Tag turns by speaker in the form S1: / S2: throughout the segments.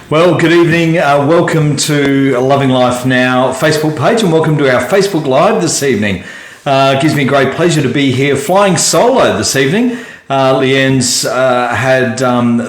S1: Well, good evening. Welcome to Loving Life Now Facebook page and welcome to our Facebook Live this evening. It gives me great pleasure to be here flying solo this evening. Leanne's had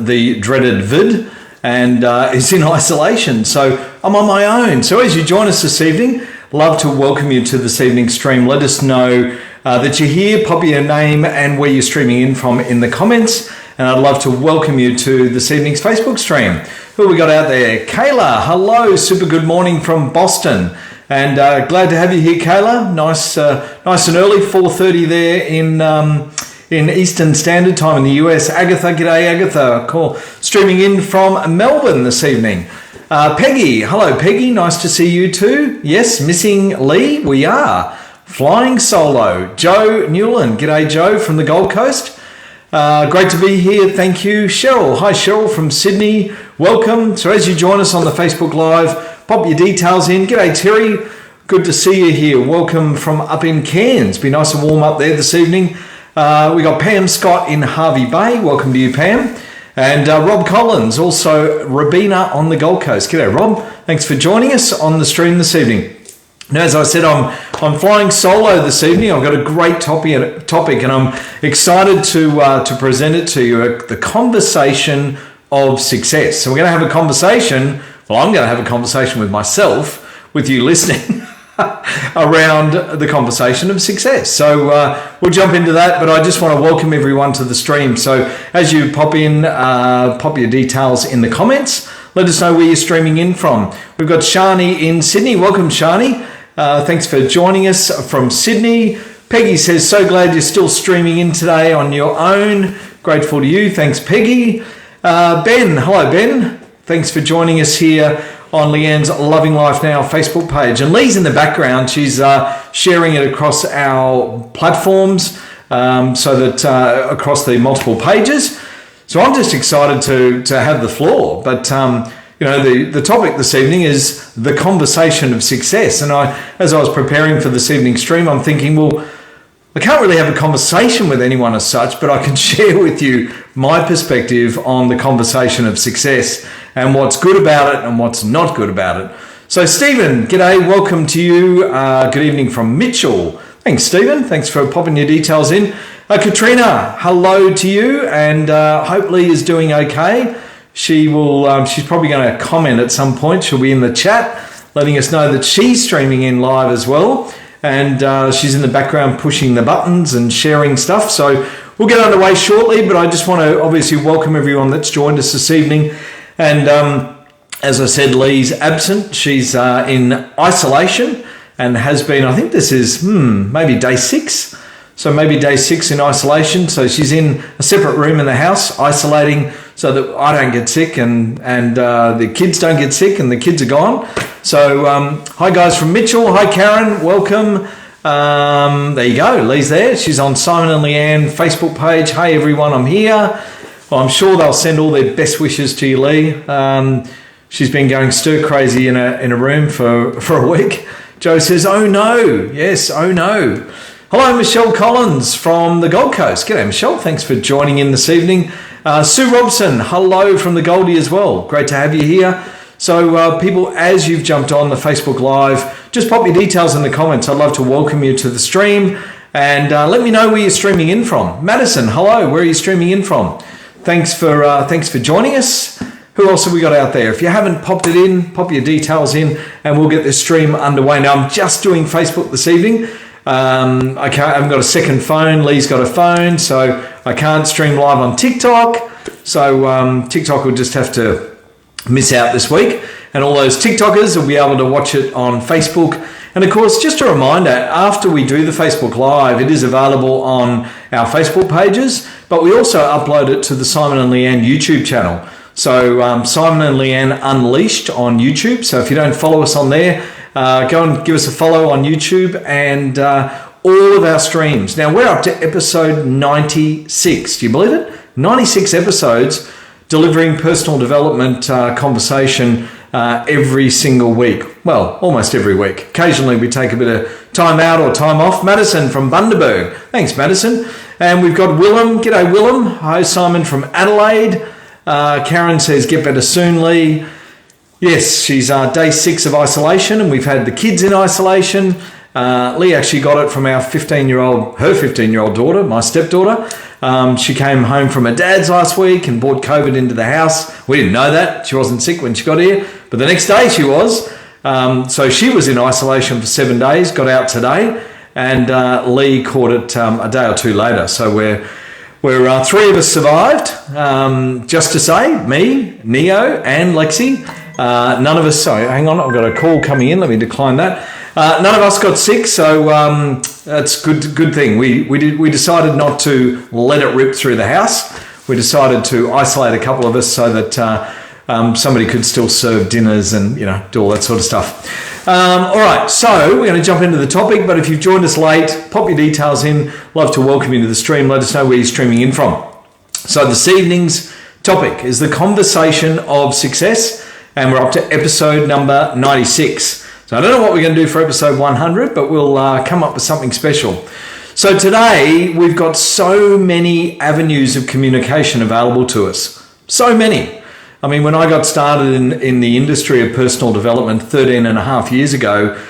S1: the dreaded vid and is in isolation, so I'm on my own. So as you join us this evening, love to welcome you to this evening's stream. Let us know that you're here, pop your name and where you're streaming in from in the comments. And I'd love to welcome you to this evening's Facebook stream. Who have we got out there? Kayla, hello, super good morning from Boston. And glad to have you here, Kayla. Nice and early, 4:30 there in Eastern Standard Time in the US. Agatha, g'day Agatha. Cool. Streaming in from Melbourne this evening. Peggy, hello Peggy, nice to see you too. Yes, missing Lee, we are. Flying solo. Joe Newland, g'day Joe from the Gold Coast. Great to be here, thank you. Cheryl, hi Cheryl from Sydney, welcome. So as you join us on the Facebook Live, pop your details in. G'day Terry, good to see you here. Welcome from up in Cairns. Be nice and warm up there this evening. We got Pam Scott in Hervey Bay, welcome to you Pam. And Rob Collins, also Rabina on the Gold Coast. G'day Rob, thanks for joining us on the stream this evening. Now, as I said, I'm flying solo this evening. I've got a great topic and I'm excited to present it to you, the Conversation of Success. So we're going to have a conversation, well, I'm going to have a conversation with myself, with you listening, around the conversation of success. So we'll jump into that, but I just want to welcome everyone to the stream. So as you pop your details in the comments, let us know where you're streaming in from. We've got Shani in Sydney. Welcome, Shani. Thanks for joining us from Sydney. Peggy says, so glad you're still streaming in today on your own. Grateful to you. Thanks, Peggy. Ben, hello, Ben. Thanks for joining us here on Leanne's Loving Life Now Facebook page. And Lee's in the background. She's sharing it across our platforms so that across the multiple pages. So I'm just excited to have the floor. But, the topic this evening is the conversation of success. And as I was preparing for this evening's stream, I'm thinking, well, I can't really have a conversation with anyone as such, but I can share with you my perspective on the conversation of success and what's good about it and what's not good about it. So Stephen, g'day, welcome to you. Good evening from Mitchell. Thanks, Stephen. Thanks for popping your details in. Katrina, hello to you, and hopefully is doing okay. She's probably going to comment at some point. She'll be in the chat, letting us know that she's streaming in live as well. And she's in the background pushing the buttons and sharing stuff. So we'll get underway shortly, but I just want to obviously welcome everyone that's joined us this evening. And as I said, Lee's absent. She's in isolation and has been, I think this is maybe day 6. So maybe day 6 in isolation. So she's in a separate room in the house, isolating so that I don't get sick and the kids don't get sick and the kids are gone. So hi guys from Mitchell. Hi Karen, welcome. There you go, Lee's there. She's on Simon and Leanne Facebook page. Hey everyone, I'm here. Well, I'm sure they'll send all their best wishes to you, Lee. She's been going stir crazy in a room for a week. Joe says, oh no. Yes, oh no. Hello, Michelle Collins from the Gold Coast. G'day, Michelle. Thanks for joining in this evening. Sue Robson, hello from the Goldie as well. Great to have you here. So people, as you've jumped on the Facebook Live, just pop your details in the comments. I'd love to welcome you to the stream and let me know where you're streaming in from. Madison, hello. Where are you streaming in from? Thanks for joining us. Who else have we got out there? If you haven't popped it in, pop your details in and we'll get this stream underway. Now, I'm just doing Facebook this evening. I haven't got a second phone. Lee's got a phone, so I can't stream live on TikTok. So TikTok will just have to miss out this week. And all those TikTokers will be able to watch it on Facebook. And of course, just a reminder, after we do the Facebook Live, it is available on our Facebook pages, but we also upload it to the Simon and Leanne YouTube channel. So Simon and Leanne Unleashed on YouTube. So if you don't follow us on there, go and give us a follow on YouTube and all of our streams. Now, we're up to episode 96. Do you believe it? 96 episodes delivering personal development conversation every single week. Well, almost every week. Occasionally, we take a bit of time out or time off. Madison from Bundaberg. Thanks, Madison. And we've got Willem. G'day, Willem. Hi, Simon from Adelaide. Karen says, get better soon, Lee. Yes, she's day 6 of isolation, and we've had the kids in isolation. Lee actually got it from her 15-year-old daughter, my stepdaughter. She came home from her dad's last week and brought COVID into the house. We didn't know that. She wasn't sick when she got here, but the next day she was. So she was in isolation for 7 days, got out today, and Lee caught it a day or two later. So we're 3 of us survived. Just to say, me, Neo, and Lexi. None of us. Sorry, hang on. I've got a call coming in. Let me decline that. None of us got sick, so that's good thing. We decided not to let it rip through the house. We decided to isolate a couple of us so that somebody could still serve dinners and do all that sort of stuff. All right, so we're going to jump into the topic. But if you've joined us late, pop your details in. Love to welcome you to the stream. Let us know where you're streaming in from. So this evening's topic is the conversation of success, and we're up to episode number 96. So I don't know what we're going to do for episode 100, but we'll come up with something special. So today we've got so many avenues of communication available to us. So many. I mean, when I got started in the industry of personal development 13 and a half years ago,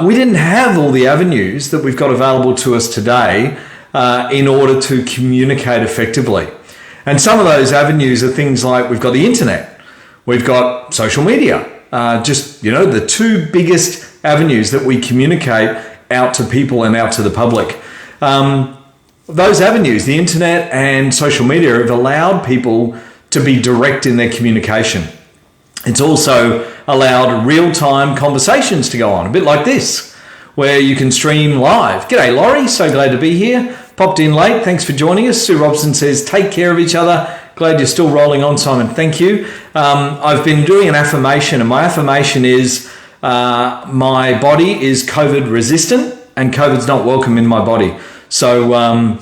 S1: we didn't have all the avenues that we've got available to us today in order to communicate effectively. And some of those avenues are things like we've got the internet, we've got social media, the 2 biggest avenues that we communicate out to people and out to the public. Those avenues, the internet and social media, have allowed people to be direct in their communication. It's also allowed real-time conversations to go on, a bit like this, where you can stream live. G'day, Laurie. So glad to be here. Popped in late. Thanks for joining us. Sue Robson says, take care of each other. Glad you're still rolling on, Simon. Thank you. I've been doing an affirmation, and my affirmation is my body is COVID resistant and COVID's not welcome in my body. So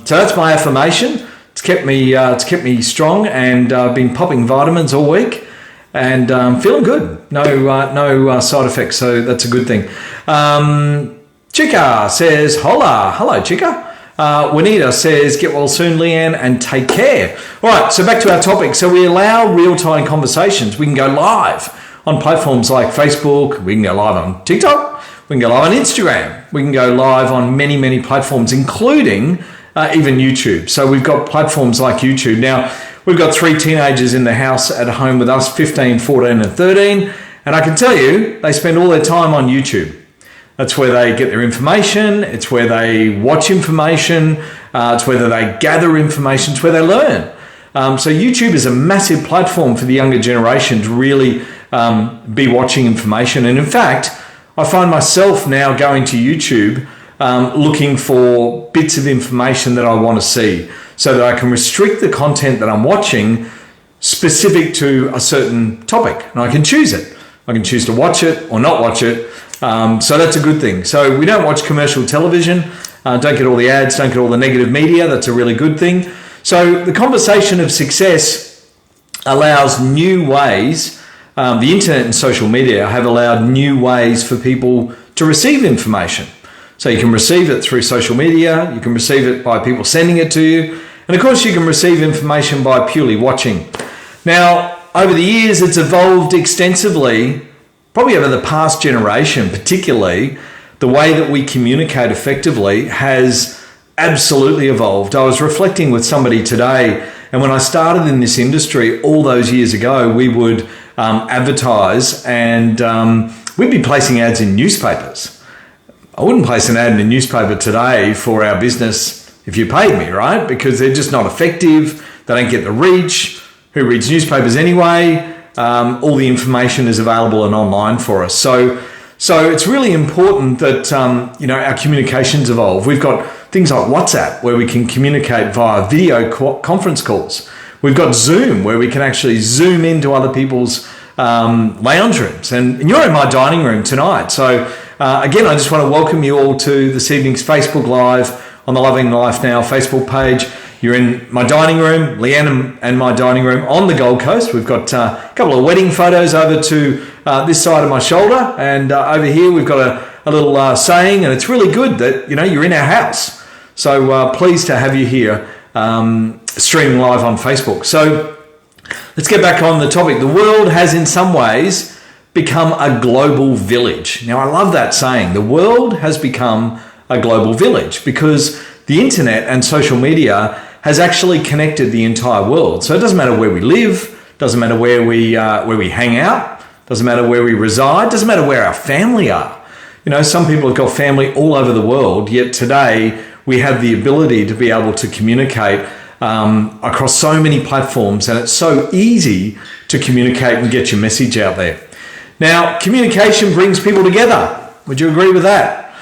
S1: that's my affirmation. It's kept me strong, and I've been popping vitamins all week and feeling good. No side effects, so that's a good thing. Chica says, hola. Hello, Chica. Juanita says, get well soon, Leanne, and take care. All right, so back to our topic. So we allow real-time conversations. We can go live on platforms like Facebook. We can go live on TikTok. We can go live on Instagram. We can go live on many, many platforms, including even YouTube. So we've got platforms like YouTube. Now, we've got 3 teenagers in the house at home with us, 15, 14, and 13. And I can tell you, they spend all their time on YouTube. That's where they get their information. It's where they watch information. It's where they gather information. It's where they learn. So YouTube is a massive platform for the younger generation to really be watching information. And in fact, I find myself now going to YouTube looking for bits of information that I want to see so that I can restrict the content that I'm watching specific to a certain topic. And I can choose it. I can choose to watch it or not watch it. So that's a good thing. So we don't watch commercial television, don't get all the ads, don't get all the negative media. That's a really good thing. So the conversation of success allows new ways. The internet and social media have allowed new ways for people to receive information. So you can receive it through social media. You can receive it by people sending it to you. And of course, you can receive information by purely watching. Now, over the years, it's evolved extensively. Probably over the past generation, particularly, the way that we communicate effectively has absolutely evolved. I was reflecting with somebody today, and when I started in this industry all those years ago, we would advertise and we'd be placing ads in newspapers. I wouldn't place an ad in a newspaper today for our business if you paid me, right? Because they're just not effective. They don't get the reach. Who reads newspapers anyway? All the information is available and online for us. So it's really important that our communications evolve. We've got things like WhatsApp where we can communicate via video conference calls. We've got Zoom where we can actually zoom into other people's lounge rooms. And you're in my dining room tonight. So again, I just want to welcome you all to this evening's Facebook Live on the Loving Life Now Facebook page. You're in my dining room, Leanne and my dining room on the Gold Coast. We've got a couple of wedding photos over to this side of my shoulder. And over here, we've got a little saying, and it's really good that, you're in our house. So pleased to have you here streaming live on Facebook. So let's get back on the topic. The world has in some ways become a global village. Now, I love that saying. The world has become a global village because the internet and social media has actually connected the entire world. So it doesn't matter where we live, doesn't matter where we hang out, doesn't matter where we reside, doesn't matter where our family are. You know, some people have got family all over the world, yet today we have the ability to be able to communicate across so many platforms, and it's so easy to communicate and get your message out there. Now, communication brings people together. Would you agree with that?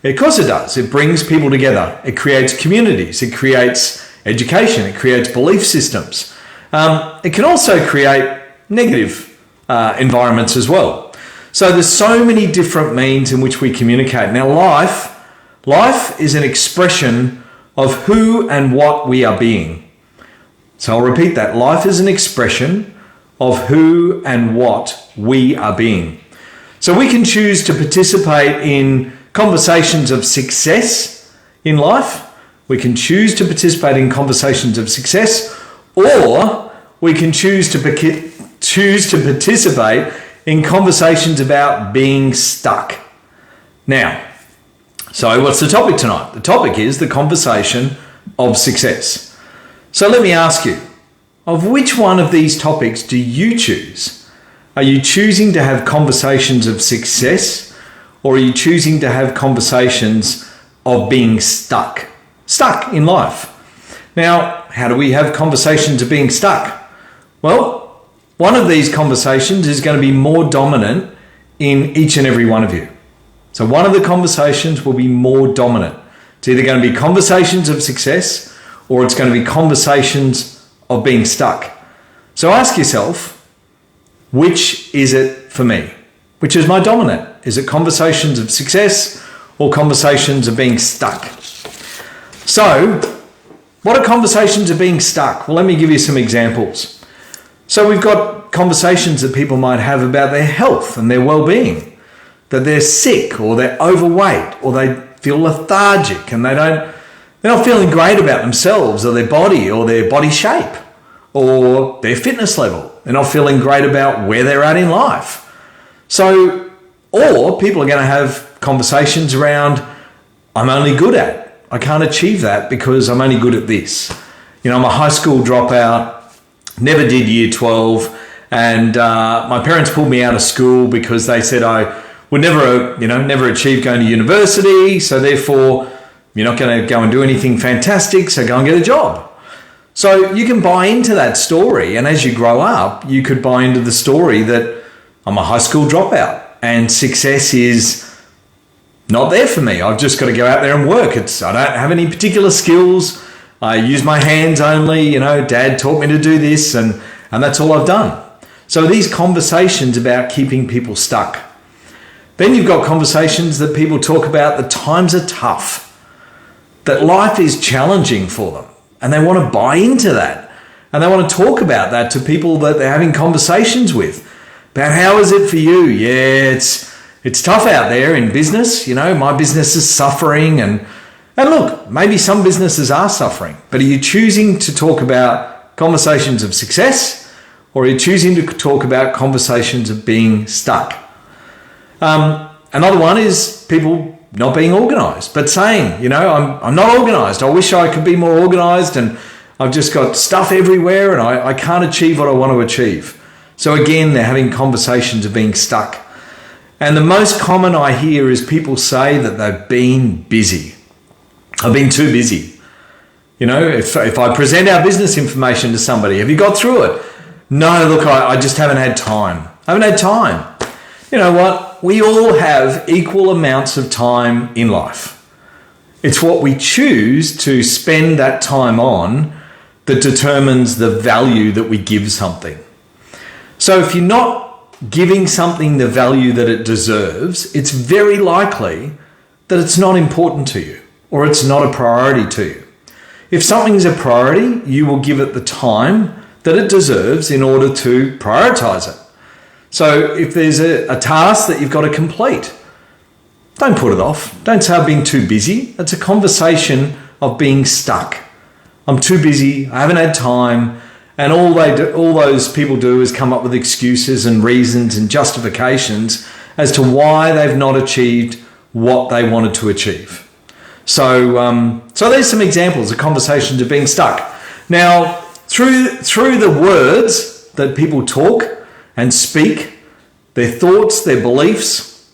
S1: Of course it does. It brings people together. It creates communities. It creates education. It creates belief systems. It can also create negative environments as well. So there's so many different means in which we communicate. Now, life is an expression of who and what we are being. So I'll repeat that. Life is an expression of who and what we are being. So we can choose to participate in conversations of success in life. We can choose to participate in conversations of success, or we can choose to participate in conversations about being stuck. Now, so what's the topic tonight? The topic is the conversation of success. So let me ask you, of which one of these topics do you choose? Are you choosing to have conversations of success, or are you choosing to have conversations of being stuck in life? Now, how do we have conversations of being stuck? Well, one of these conversations is going to be more dominant in each and every one of you. So one of the conversations will be more dominant. It's either going to be conversations of success, or it's going to be conversations of being stuck. So ask yourself, which is it for me? Which is my dominant? Is it conversations of success or conversations of being stuck? So what are conversations of being stuck? Well, let me give you some examples. So we've got conversations that people might have about their health and their well-being, that they're sick or they're overweight or they feel lethargic and they're not feeling great about themselves or their body shape or their fitness level. They're not feeling great about where they're at in life. So, or people are going to have conversations around, I'm only good at, I can't achieve that because I'm only good at this. You know, I'm a high school dropout, never did year 12, and my parents pulled me out of school because they said I would never achieve going to university, so therefore you're not going to go and do anything fantastic, so go and get a job. So you can buy into that story, and as you grow up, you could buy into the story that I'm a high school dropout and success is not there for me. I've just got to go out there and work. I don't have any particular skills. I use my hands only, Dad taught me to do this and that's all I've done. So these conversations about keeping people stuck. Then you've got conversations that people talk about that times are tough, that life is challenging for them, and they want to buy into that. And they want to talk about that to people that they're having conversations with. About how is it for you? Yeah, it's tough out there in business. My business is suffering and look, maybe some businesses are suffering, but are you choosing to talk about conversations of success, or are you choosing to talk about conversations of being stuck? Another one is people not being organized, but saying, I'm not organized. I wish I could be more organized and I've just got stuff everywhere and I can't achieve what I want to achieve. So again, they're having conversations of being stuck. And the most common I hear is people say that they've been busy. I've been too busy. If I present our business information to somebody, have you got through it? No, look, I just haven't had time. I haven't had time. You know what? We all have equal amounts of time in life. It's what we choose to spend that time on that determines the value that we give something. So if you're not giving something the value that it deserves, it's very likely that it's not important to you, or it's not a priority to you. If something is a priority, you will give it the time that it deserves in order to prioritize it. So if there's a task that you've got to complete, don't put it off. Don't say I'm being too busy. It's a conversation of being stuck. I'm too busy. I haven't had time. And all those people do is come up with excuses and reasons and justifications as to why they've not achieved what they wanted to achieve. So there's some examples of conversations of being stuck. Now, through the words that people talk and speak, their thoughts, their beliefs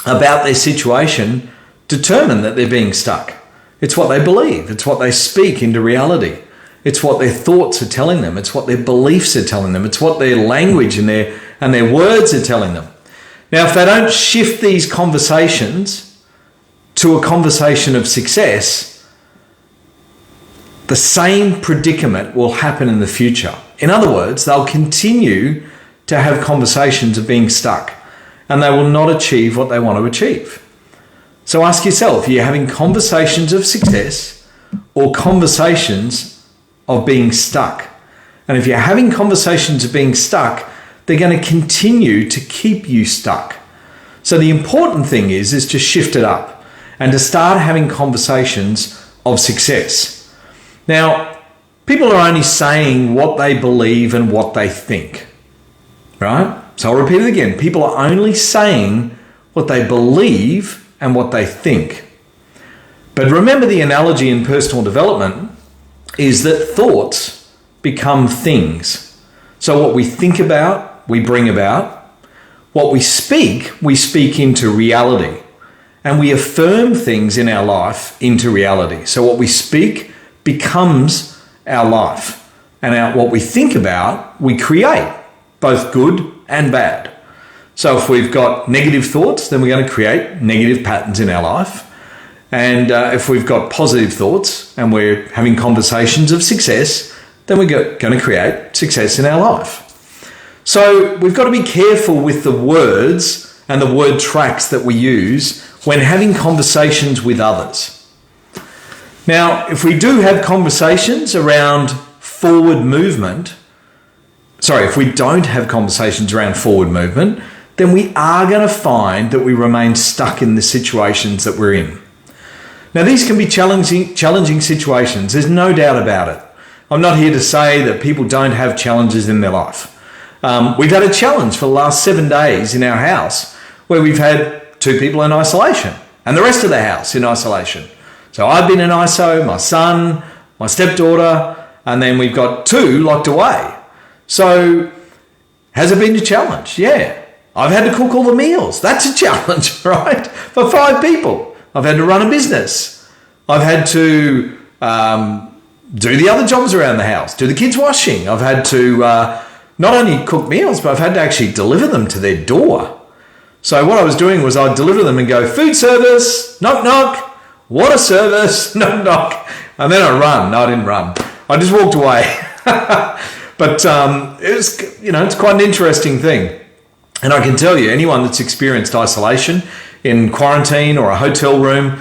S1: about their situation determine that they're being stuck. It's what they believe. It's what they speak into reality. It's what their thoughts are telling them. It's what their beliefs are telling them. It's what their language and their words are telling them. Now, if they don't shift these conversations to a conversation of success, the same predicament will happen in the future. In other words, they'll continue to have conversations of being stuck, and they will not achieve what they want to achieve. So ask yourself, are you having conversations of success or conversations of being stuck? And if you're having conversations of being stuck, they're going to continue to keep you stuck. So the important thing is to shift it up and to start having conversations of success. Now, people are only saying what they believe and what they think, right? So I'll repeat it again. People are only saying what they believe and what they think. But remember, the analogy in personal development is that thoughts become things. So what we think about, we bring about. What we speak into reality. And we affirm things in our life into reality. So what we speak becomes our life. And what we think about, we create, both good and bad. So if we've got negative thoughts, then we're going to create negative patterns in our life. And if we've got positive thoughts and we're having conversations of success, then we're going to create success in our life. So we've got to be careful with the words and the word tracks that we use when having conversations with others. Now, if we do have conversations around forward movement, if we don't have conversations around forward movement, then we are going to find that we remain stuck in the situations that we're in. Now, these can be challenging situations. There's no doubt about it. I'm not here to say that people don't have challenges in their life. We've had a challenge for the last 7 days in our house where we've had 2 people in isolation and the rest of the house in isolation. So I've been in ISO, my son, my stepdaughter, and then we've got 2 locked away. So has it been a challenge? Yeah. I've had to cook all the meals. That's a challenge, right? For 5 people. I've had to run a business. I've had to do the other jobs around the house, do the kids' washing. I've had to not only cook meals, but I've had to actually deliver them to their door. So what I was doing was I'd deliver them and go, food service, knock, knock, water service, knock, knock. And then I run. No, I didn't run. I just walked away. But it's quite an interesting thing. And I can tell you, anyone that's experienced isolation in quarantine or a hotel room,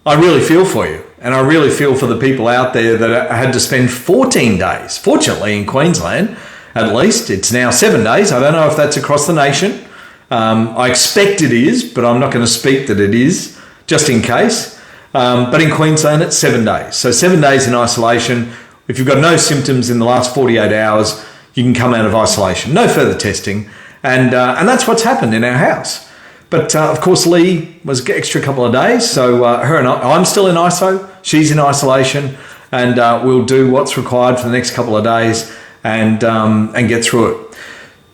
S1: I really feel for you. And I really feel for the people out there that had to spend 14 days. Fortunately, in Queensland, at least, it's now 7 days. I don't know if that's across the nation. I expect it is, but I'm not going to speak that it is, just in case. But in Queensland, it's 7 days. So 7 days in isolation. If you've got no symptoms in the last 48 hours, you can come out of isolation. No further testing. And that's what's happened in our house. But of course, Lee was an extra couple of days. So her and I'm still in ISO. She's in isolation. And we'll do what's required for the next couple of days and get through it.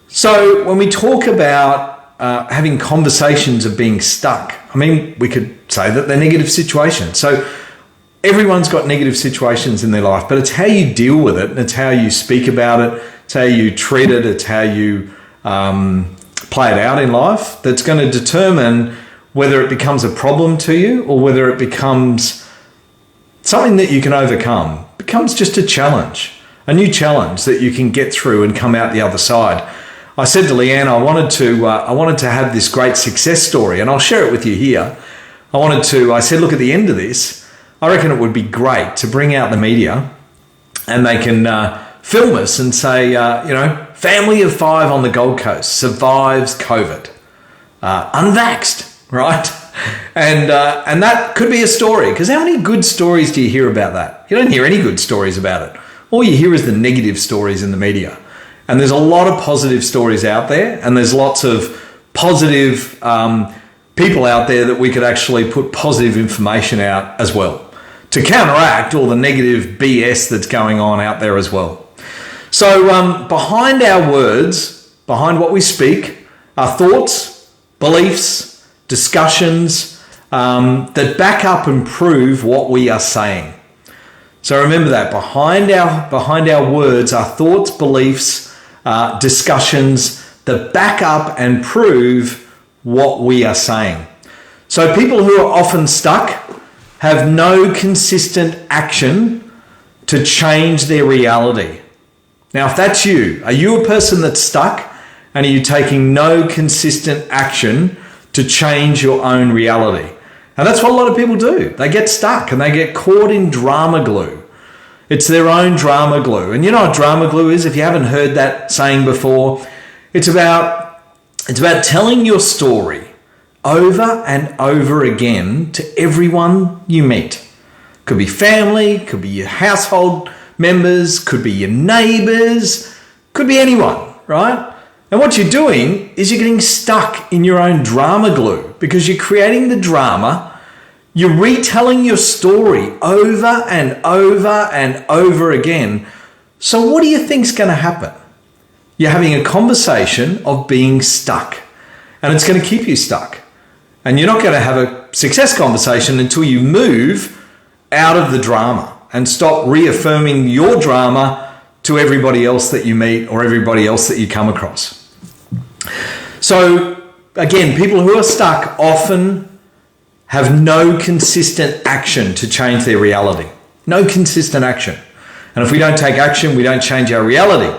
S1: So when we talk about having conversations of being stuck, I mean, we could say that they're negative situations. So everyone's got negative situations in their life, but it's how you deal with it, and it's how you speak about it, it's how you treat it, it's how you play it out in life that's going to determine whether it becomes a problem to you or whether it becomes something that you can overcome. It becomes just a challenge, a new challenge that you can get through and come out the other side. I said to Leanne, I wanted to have this great success story, and I'll share it with you here. I said, look, at the end of this, I reckon it would be great to bring out the media and they can film us and say, family of 5 on the Gold Coast survives COVID, unvaxxed, right? And that could be a story, because how many good stories do you hear about that? You don't hear any good stories about it. all you hear is the negative stories in the media. And there's a lot of positive stories out there, and there's lots of positive people out there that we could actually put positive information out as well to counteract all the negative BS that's going on out there as well. So behind our words, behind what we speak, are thoughts, beliefs, discussions that back up and prove what we are saying. So remember that behind our words are thoughts, beliefs, discussions that back up and prove what we are saying. So people who are often stuck have no consistent action to change their reality. Now, if that's you, are you a person that's stuck, and are you taking no consistent action to change your own reality? And that's what a lot of people do. They get stuck and they get caught in drama glue. It's their own drama glue. And you know what drama glue is? If you haven't heard that saying before, it's about telling your story over and over again to everyone you meet. Could be family, could be your household members, could be your neighbors, could be anyone, right? And what you're doing is you're getting stuck in your own drama glue because you're creating the drama. You're retelling your story over and over and over again. So what do you think's going to happen? You're having a conversation of being stuck, and it's going to keep you stuck. And you're not going to have a success conversation until you move out of the drama and stop reaffirming your drama to everybody else that you meet or everybody else that you come across. So again, people who are stuck often have no consistent action to change their reality. No consistent action. And if we don't take action, we don't change our reality.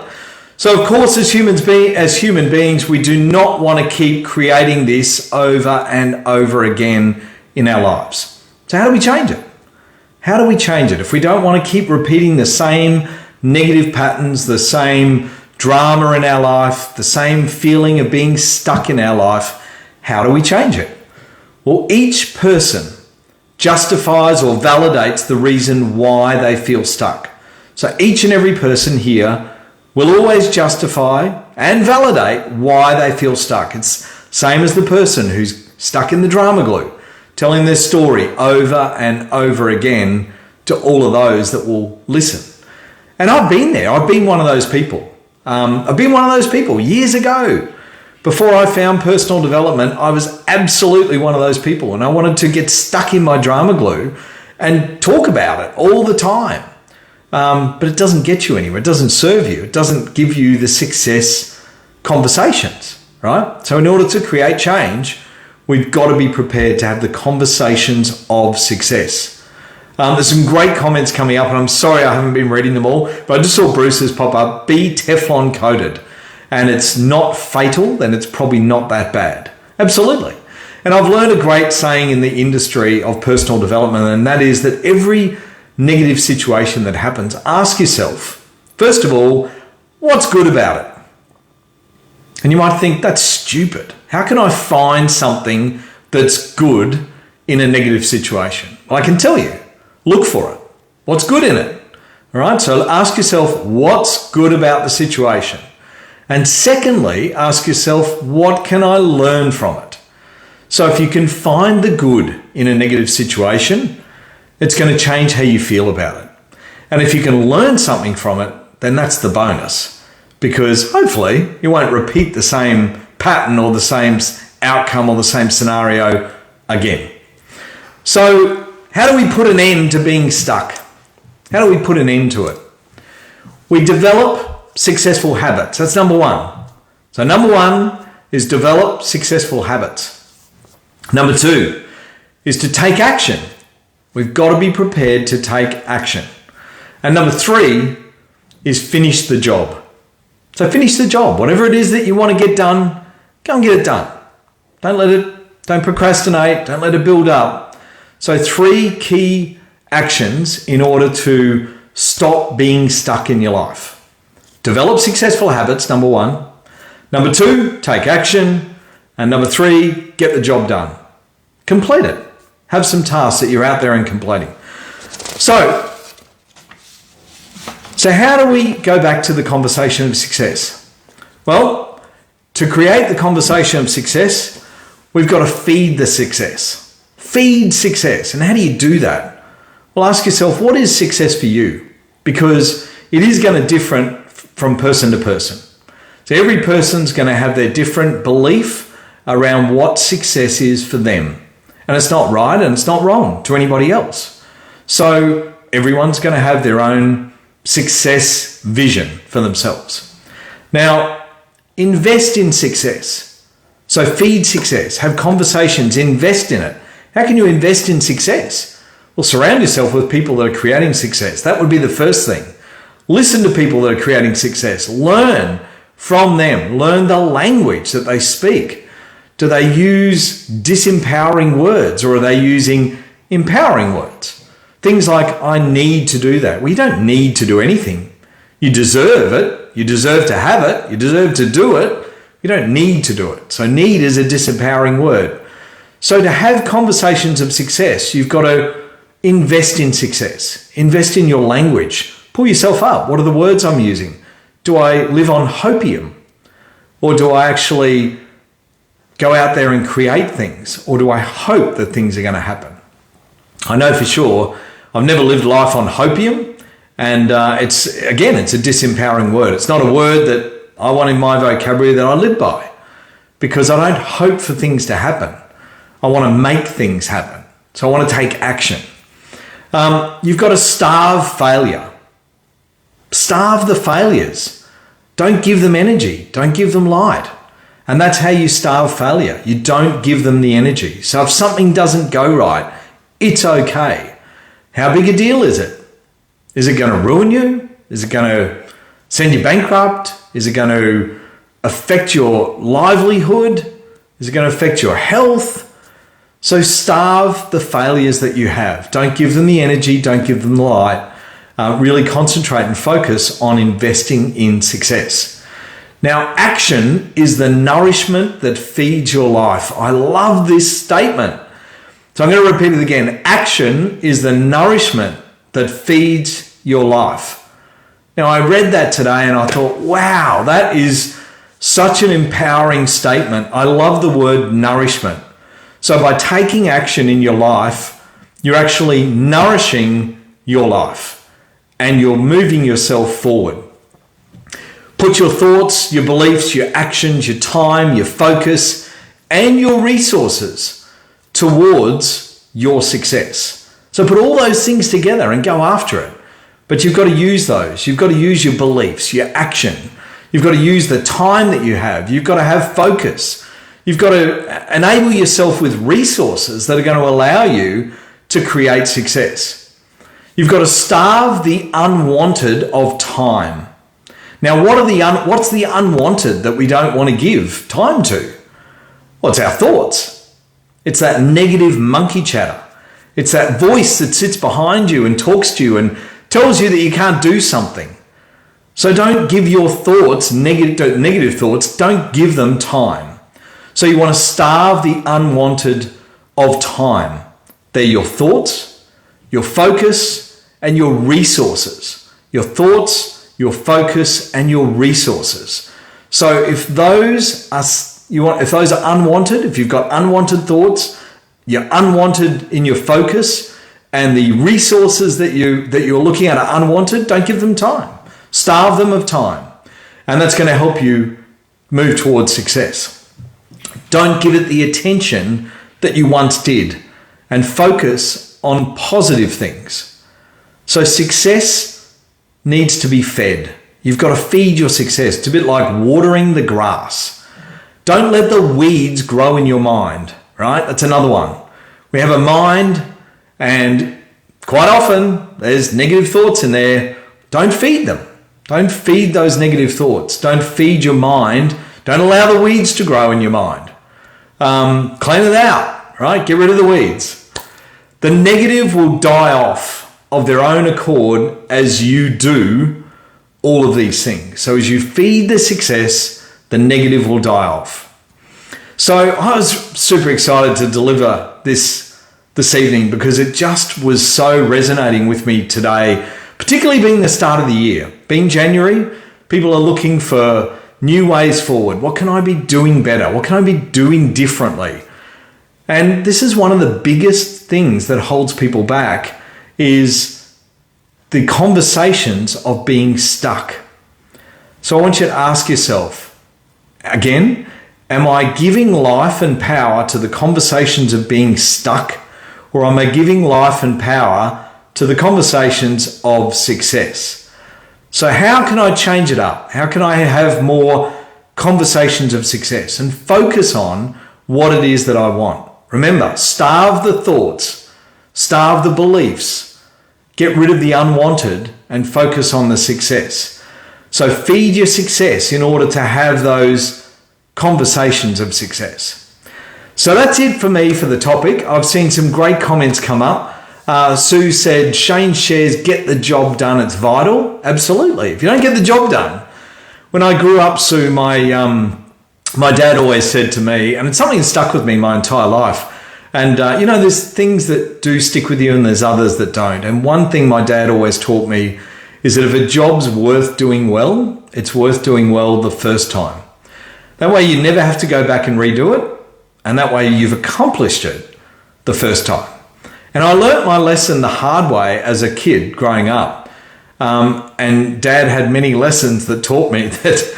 S1: So of course, as human beings, we do not want to keep creating this over and over again in our lives. So how do we change it? How do we change it? If we don't want to keep repeating the same negative patterns, the same drama in our life, the same feeling of being stuck in our life, how do we change it? Well, each person justifies or validates the reason why they feel stuck. So each and every person here will always justify and validate why they feel stuck. It's same as the person who's stuck in the drama glue, telling their story over and over again to all of those that will listen. And I've been there. I've been one of those people. I've been one of those people years ago. Before I found personal development, I was absolutely one of those people, and I wanted to get stuck in my drama glue and talk about it all the time. But it doesn't get you anywhere. It doesn't serve you. It doesn't give you the success conversations, right? So in order to create change, we've got to be prepared to have the conversations of success. There's some great comments coming up, and I'm sorry I haven't been reading them all, but I just saw Bruce's pop up, be Teflon coated. And it's not fatal, then it's probably not that bad. Absolutely. And I've learned a great saying in the industry of personal development, and that is that every negative situation that happens, ask yourself, first of all, what's good about it? And you might think, that's stupid. How can I find something that's good in a negative situation? Well, I can tell you, look for it. What's good in it? All right, so ask yourself, what's good about the situation? And secondly, ask yourself, what can I learn from it? So if you can find the good in a negative situation, it's going to change how you feel about it. And if you can learn something from it, then that's the bonus, because hopefully you won't repeat the same pattern or the same outcome or the same scenario again. So how do we put an end to being stuck? How do we put an end to it? We develop successful habits. That's number one. So number one is develop successful habits. Number two is to take action. We've got to be prepared to take action. And number three is finish the job. So finish the job. Whatever it is that you want to get done, go and get it done. Don't procrastinate. Don't let it build up. So three key actions in order to stop being stuck in your life. Develop successful habits, number one. Number two, take action. And number three, get the job done. Complete it. Have some tasks that you're out there and completing. So So how do we go back to the conversation of success? Well, to create the conversation of success, we've got to feed the success. Feed success. And how do you do that? Well, ask yourself, what is success for you? Because it is going to differ from person to person. So every person's going to have their different belief around what success is for them. And it's not right and it's not wrong to anybody else. So everyone's going to have their own success vision for themselves. Now, invest in success. So feed success, have conversations, invest in it. How can you invest in success? Well, surround yourself with people that are creating success. That would be the first thing. Listen to people that are creating success. Learn from them. Learn the language that they speak. Do they use disempowering words or are they using empowering words? Things like, I need to do that. Well, you don't need to do anything. You deserve it. You deserve to have it. You deserve to do it. You don't need to do it. So need is a disempowering word. So to have conversations of success, you've got to invest in success. Invest in your language. Pull yourself up. What are the words I'm using? Do I live on hopium? Or do I actually go out there and create things? Or do I hope that things are going to happen? I know for sure I've never lived life on hopium. And it's a disempowering word. It's not a word that I want in my vocabulary that I live by. Because I don't hope for things to happen. I want to make things happen. So I want to take action. You've got to starve failure. Starve the failures. Don't give them energy. Don't give them light. And that's how you starve failure. You don't give them the energy. So if something doesn't go right, it's okay. How big a deal is it? Is it going to ruin you? Is it going to send you bankrupt? Is it going to affect your livelihood? Is it going to affect your health? So starve the failures that you have. Don't give them the energy. Don't give them the light. Really concentrate and focus on investing in success. Now, action is the nourishment that feeds your life. I love this statement. So I'm going to repeat it again. Action is the nourishment that feeds your life. Now, I read that today and I thought, wow, that is such an empowering statement. I love the word nourishment. So by taking action in your life, you're actually nourishing your life and you're moving yourself forward. Put your thoughts, your beliefs, your actions, your time, your focus, and your resources towards your success. So put all those things together and go after it. But you've got to use those. You've got to use your beliefs, your action. You've got to use the time that you have. You've got to have focus. You've got to enable yourself with resources that are going to allow you to create success. You've got to starve the unwanted of time. Now, what's the unwanted that we don't want to give time to? Well, it's our thoughts. It's that negative monkey chatter. It's that voice that sits behind you and talks to you and tells you that you can't do something. So don't give your thoughts, negative thoughts, don't give them time. So you want to starve the unwanted of time. They're your thoughts, your focus, and your resources. Your thoughts, your focus, and your resources. So if those are unwanted, if you've got unwanted thoughts, you're unwanted in your focus, and the resources that you're looking at are unwanted, don't give them time. Starve them of time. And that's going to help you move towards success. Don't give it the attention that you once did and focus on positive things. So success needs to be fed. You've got to feed your success. It's a bit like watering the grass. Don't let the weeds grow in your mind, right? That's another one. We have a mind and quite often there's negative thoughts in there. Don't feed them. Don't feed those negative thoughts. Don't feed your mind. Don't allow the weeds to grow in your mind. Clean it out, right? Get rid of the weeds. The negative will die off of their own accord as you do all of these things. So as you feed the success, the negative will die off. So I was super excited to deliver this evening because it just was so resonating with me today, particularly being the start of the year. Being January, people are looking for new ways forward. What can I be doing better? What can I be doing differently? And this is one of the biggest things that holds people back is the conversations of being stuck. So I want you to ask yourself, again, am I giving life and power to the conversations of being stuck, or am I giving life and power to the conversations of success? So how can I change it up? How can I have more conversations of success and focus on what it is that I want? Remember, starve the thoughts, starve the beliefs, get rid of the unwanted and focus on the success. So feed your success in order to have those conversations of success. So that's it for me for the topic. I've seen some great comments come up. Sue said, Shane shares, get the job done. It's vital. Absolutely. If you don't get the job done. When I grew up, Sue, my dad always said to me, and it's something that stuck with me my entire life. And, there's things that do stick with you and there's others that don't. And one thing my dad always taught me is that if a job's worth doing well, it's worth doing well the first time. That way you never have to go back and redo it. And that way you've accomplished it the first time. And I learnt my lesson the hard way as a kid growing up. And Dad had many lessons that taught me that,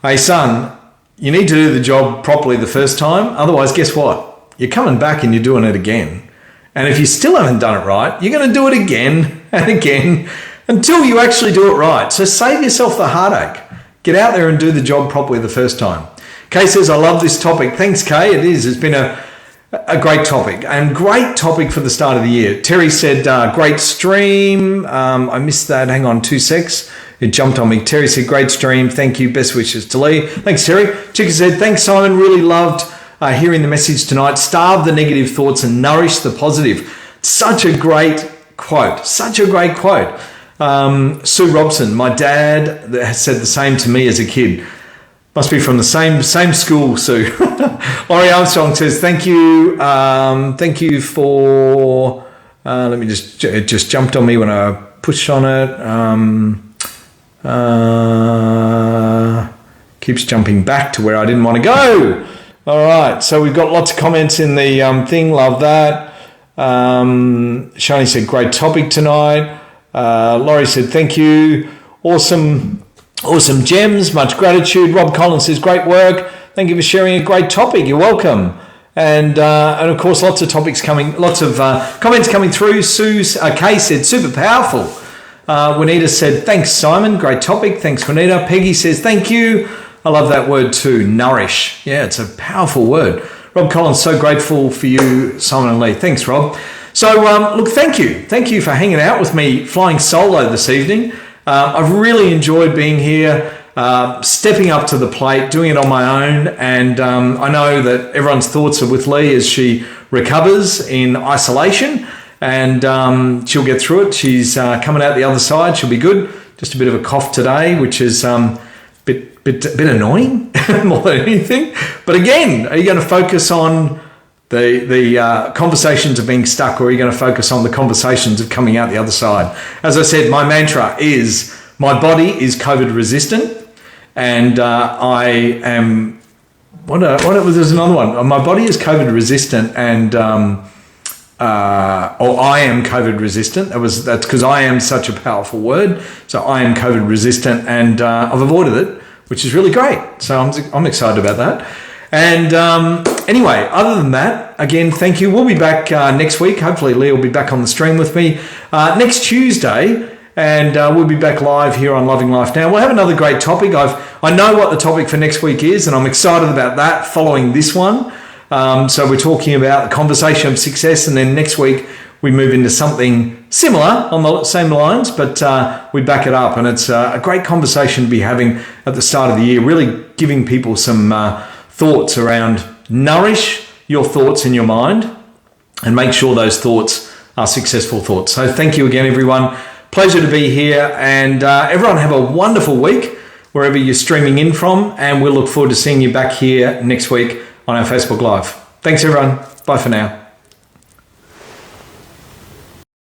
S1: hey son, you need to do the job properly the first time. Otherwise, guess what? You're coming back and you're doing it again. And if you still haven't done it right, you're going to do it again and again until you actually do it right. So save yourself the heartache. Get out there and do the job properly the first time. Kay says, I love this topic. Thanks, Kay. It is. It's been a great topic and great topic for the start of the year. Terry said, great stream. I missed that. Hang on 2 secs. It jumped on me. Terry said, great stream. Thank you. Best wishes to Lee. Thanks, Terry. Chica said, thanks, Simon. Really loved hearing the message tonight. Starve the negative thoughts and nourish the positive. Such a great quote. Such a great quote. Sue Robson, my dad said the same to me as a kid. Must be from the same school, Sue. Ori Armstrong says, thank you. Thank you for, let me it just jumped on me when I pushed on it. Keeps jumping back to where I didn't want to go. All right. So we've got lots of comments in the thing. Love that. Shani said, great topic tonight. Laurie said, thank you. Awesome gems, much gratitude. Rob Collins says, great work. Thank you for sharing a great topic. You're welcome. And of course, lots of comments coming through. Kay said, super powerful. Juanita said, thanks, Simon. Great topic. Thanks, Juanita. Peggy says, thank you. I love that word too, nourish. Yeah, it's a powerful word. Rob Collins, so grateful for you, Simon and Lee. Thanks, Rob. So, look, thank you. Thank you for hanging out with me flying solo this evening. I've really enjoyed being here, stepping up to the plate, doing it on my own. And I know that everyone's thoughts are with Lee as she recovers in isolation. And she'll get through it. She's coming out the other side. She'll be good. Just a bit of a cough today, which is bit annoying more than anything. But again, are you going to focus on the conversations of being stuck, or are you going to focus on the conversations of coming out the other side? As I said, my mantra is my body is COVID resistant, and I am. There's another one. My body is COVID resistant, and or I am COVID resistant. That's because I am such a powerful word. So I am COVID resistant, and I've avoided it, which is really great. So I'm excited about that. And anyway, other than that, again, thank you. We'll be back next week. Hopefully, Lee will be back on the stream with me next Tuesday, and we'll be back live here on Loving Life Now. We'll have another great topic. I know what the topic for next week is, and I'm excited about that following this one. So we're talking about the conversation of success, and then next week we move into something similar on the same lines, but we back it up, and it's a great conversation to be having at the start of the year, really giving people some thoughts around nourish your thoughts in your mind and make sure those thoughts are successful thoughts. So thank you again, everyone. Pleasure to be here, and everyone have a wonderful week wherever you're streaming in from, and we'll look forward to seeing you back here next week on our Facebook Live. Thanks, everyone. Bye for now.